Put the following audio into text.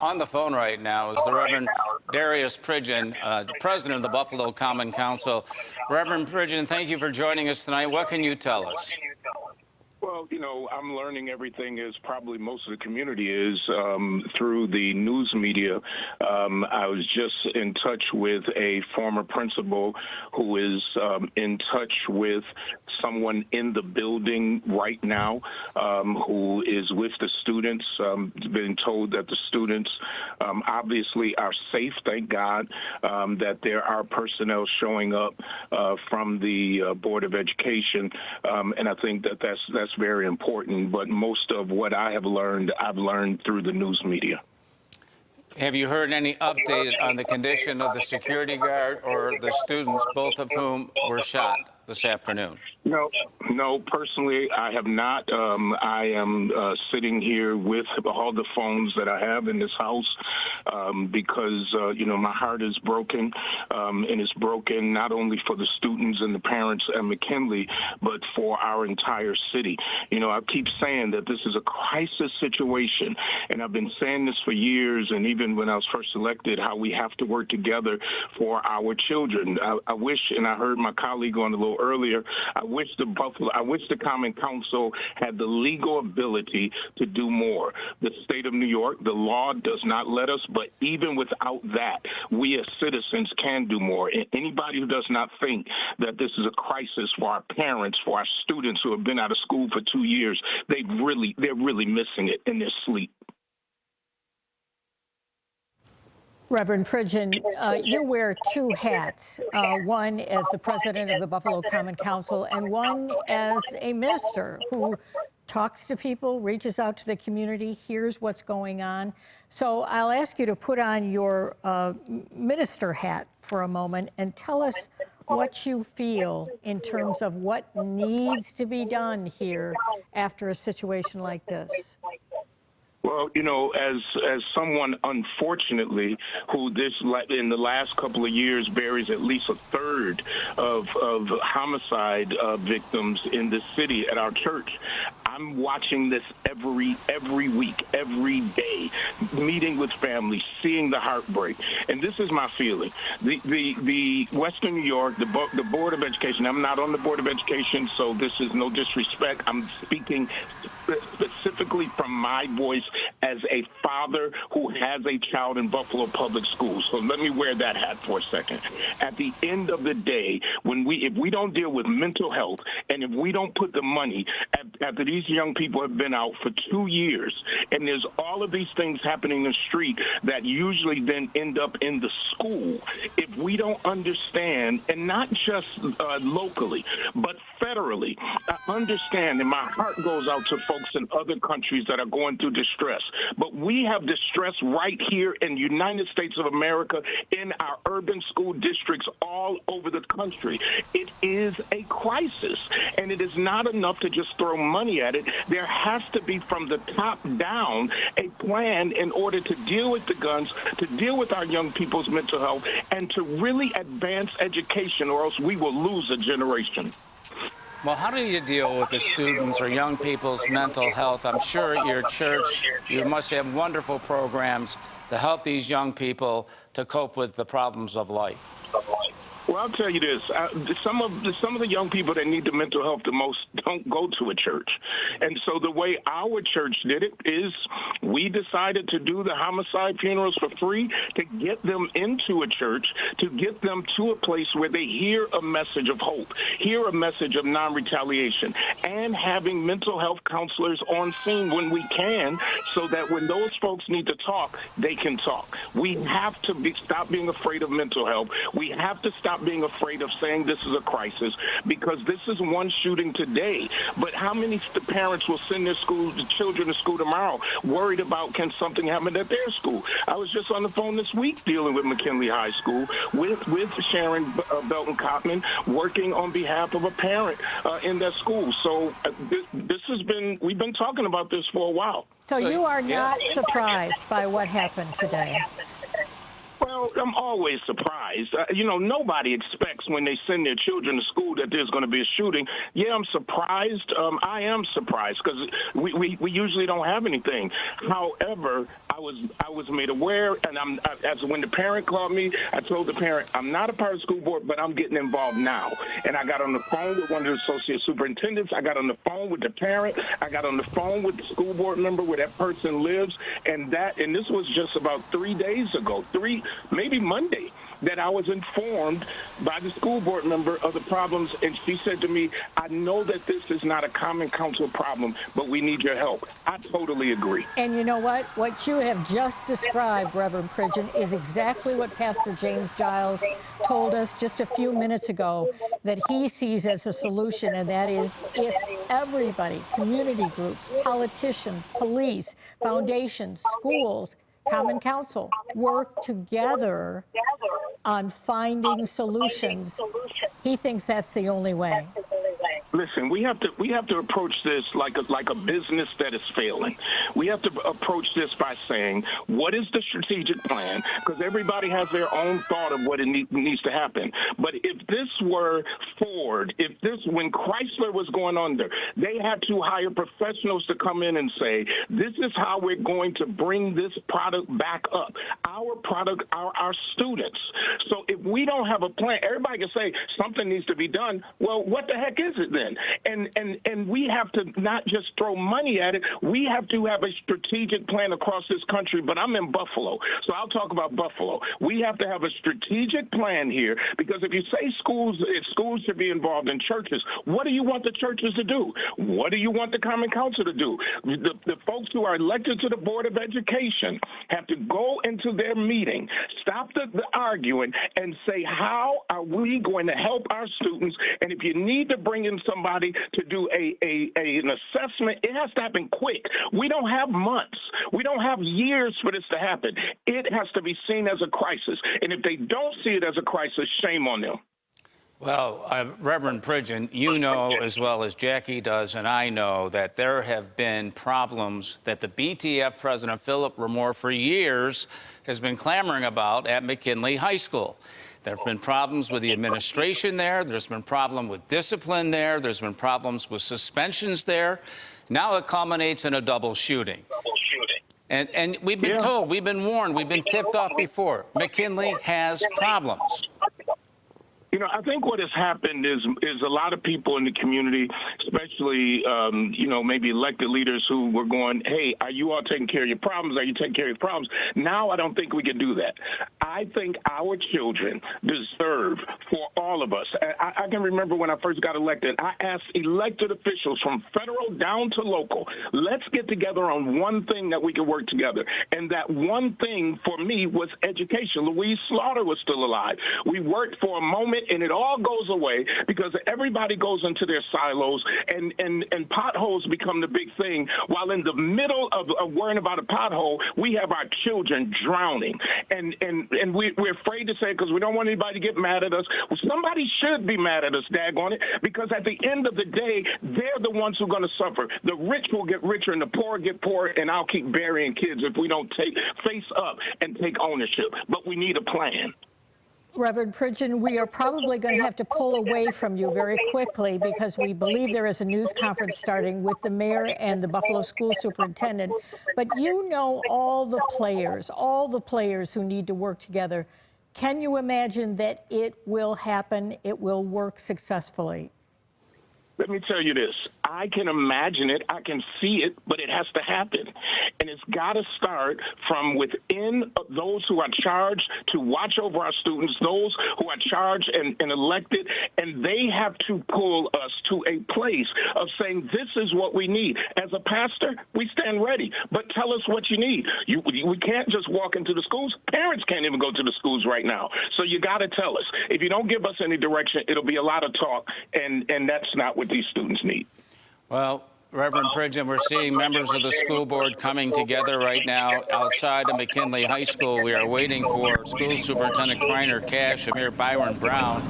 On the phone right now is the Reverend Darius Pridgen, the president of the Buffalo Common Council. Reverend Pridgen, thank you for joining us tonight. What can you tell us? Well, I'm learning everything as probably most of the community is through the news media. I was just in touch with a former principal who is in touch with someone in the building right now who is with the students. Been told that the students obviously are safe, thank God, that there are personnel showing up from the Board of Education, and I think that that's very important. But most of what I've learned through the news media. Have you heard any update on the condition of the security guard or the students, both of whom were shot this afternoon? No, personally, I have not. I am sitting here with all the phones that I have in this house because, my heart is broken, and it's broken not only for the students and the parents at McKinley, but for our entire city. I keep saying that this is a crisis situation, and I've been saying this for years, and even when I was first elected, how we have to work together for our children. I wish, and I heard my colleague on a little earlier, I wish the Common Council had the legal ability to do more. The state of New York, the law does not let us, but even without that, we as citizens can do more. And anybody who does not think that this is a crisis for our parents, for our students who have been out of school for 2 years, they're really missing it in their sleep. Reverend Pridgen, you wear two hats, one as the president of the Buffalo Common Council and one as a minister who talks to people, reaches out to the community, hears what's going on. So I'll ask you to put on your minister hat for a moment and tell us what you feel in terms of what needs to be done here after a situation like this. Well, as someone, unfortunately, who in the last couple of years buries at least a third of homicide victims in the city at our church, I'm watching this every week, every day, meeting with families, seeing the heartbreak. And this is my feeling. The Western New York, the Board of Education, I'm not on the Board of Education, so this is no disrespect. I'm speaking specifically from my voice as a father who has a child in Buffalo Public Schools. So let me wear that hat for a second. At the end of the day, if we don't deal with mental health and if we don't put the money after these young people have been out for 2 years and there's all of these things happening in the street that usually then end up in the school, if we don't understand, and not just locally, but federally, I understand, and my heart goes out to folks in other countries that are going through distress. But we have distress right here in the United States of America, in our urban school districts all over the country. It is a crisis, and it is not enough to just throw money at it. There has to be, from the top down, a plan in order to deal with the guns, to deal with our young people's mental health, and to really advance education, or else we will lose a generation. Well, how do you deal with the students or young people's mental health? I'm sure at your church, you must have wonderful programs to help these young people to cope with the problems of life. Well, I'll tell you this. Some of the young people that need the mental health the most don't go to a church. And so the way our church did it is we decided to do the homicide funerals for free to get them into a church, to get them to a place where they hear a message of hope, hear a message of non-retaliation, and having mental health counselors on scene when we can, so that when those folks need to talk, they can talk. We have to stop being afraid of mental health. We have to stop being afraid of saying this is a crisis, because this is one shooting today. But how many parents will send their children to school tomorrow worried about can something happen at their school? I was just on the phone this week dealing with McKinley High School with Sharon Belton Cotman, working on behalf of a parent in that school. So we've been talking about this for a while. So you are not surprised by what happened today? Well, I'm always surprised. Nobody expects when they send their children to school that there's going to be a shooting. Yeah, I'm surprised. I am surprised because we usually don't have anything. However, I I was made aware, and as when the parent called me, I told the parent, I'm not a part of the school board, but I'm getting involved now. And I got on the phone with one of the associate superintendents. I got on the phone with the parent. I got on the phone with the school board member where that person lives, and this was just about 3 days ago, maybe Monday, that I was informed by the school board member of the problems, and she said to me, I know that this is not a common council problem, but we need your help. I totally agree. And you know what? What you have just described, Reverend Pridgen, is exactly what Pastor James Giles told us just a few minutes ago that he sees as a solution, and that is if everybody, community groups, politicians, police, foundations, schools, Common Council, work together on finding solutions. He thinks that's the only way. Listen, we have to approach this like a business that is failing. We have to approach this by saying, what is the strategic plan? Because everybody has their own thought of what needs to happen. But if this were Ford, when Chrysler was going under, they had to hire professionals to come in and say, this is how we're going to bring this product back up. Our product are our students. So if we don't have a plan, everybody can say something needs to be done. Well, what the heck is it then? And we have to not just throw money at it. We have to have a strategic plan across this country. But I'm in Buffalo, so I'll talk about Buffalo. We have to have a strategic plan here, because if you say schools should be involved in churches, what do you want the churches to do? What do you want the Common Council to do? The folks who are elected to the Board of Education have to go into their meeting, stop the arguing, and say, how are we going to help our students? And if you need to bring in somebody to do an assessment, it has to happen quick. We don't have months. We don't have years for this to happen. It has to be seen as a crisis. And if they don't see it as a crisis, shame on them. Well, Reverend Pridgen, you know as well as Jackie does, and I know that there have been problems that the BTF President Philip Remore for years has been clamoring about at McKinley High School. There have been problems with the administration there. There's been problem with discipline there. There's been problems with suspensions there. Now it culminates in a double shooting. And we've been told, we've been warned, we've been tipped off before. McKinley has problems. You know, I think what has happened is a lot of people in the community, especially, maybe elected leaders who were going, hey, are you all taking care of your problems? Are you taking care of your problems? Now I don't think we can do that. I think our children deserve, for all of us. I can remember when I first got elected, I asked elected officials from federal down to local, let's get together on one thing that we can work together. And that one thing for me was education. Louise Slaughter was still alive. We worked for a moment, and it all goes away because everybody goes into their silos, and potholes become the big thing. While in the middle of worrying about a pothole, we have our children drowning. And we're afraid to say it because we don't want anybody to get mad at us. Well, somebody should be mad at us, daggone it, because at the end of the day, they're the ones who are going to suffer. The rich will get richer and the poor get poorer, and I'll keep burying kids if we don't face up and take ownership. But we need a plan. Reverend Pridgen, we are probably going to have to pull away from you very quickly because we believe there is a news conference starting with the mayor and the Buffalo school superintendent. But you know all the players who need to work together. Can you imagine that it will happen, it will work successfully? Let me tell you this. I can imagine it. I can see it, but it has to happen. And it's got to start from within those who are charged to watch over our students, those who are charged and elected, and they have to pull us to a place of saying, this is what we need. As a pastor, we stand ready, but tell us what you need. We can't just walk into the schools. Parents can't even go to the schools right now. So you got to tell us. If you don't give us any direction, it'll be a lot of talk, and that's not what these students need. Well, Reverend Pridgen, we're seeing members of the school board coming together right now outside of McKinley High School. We are waiting for School Superintendent Kreiner Cash, Amir Byron Brown.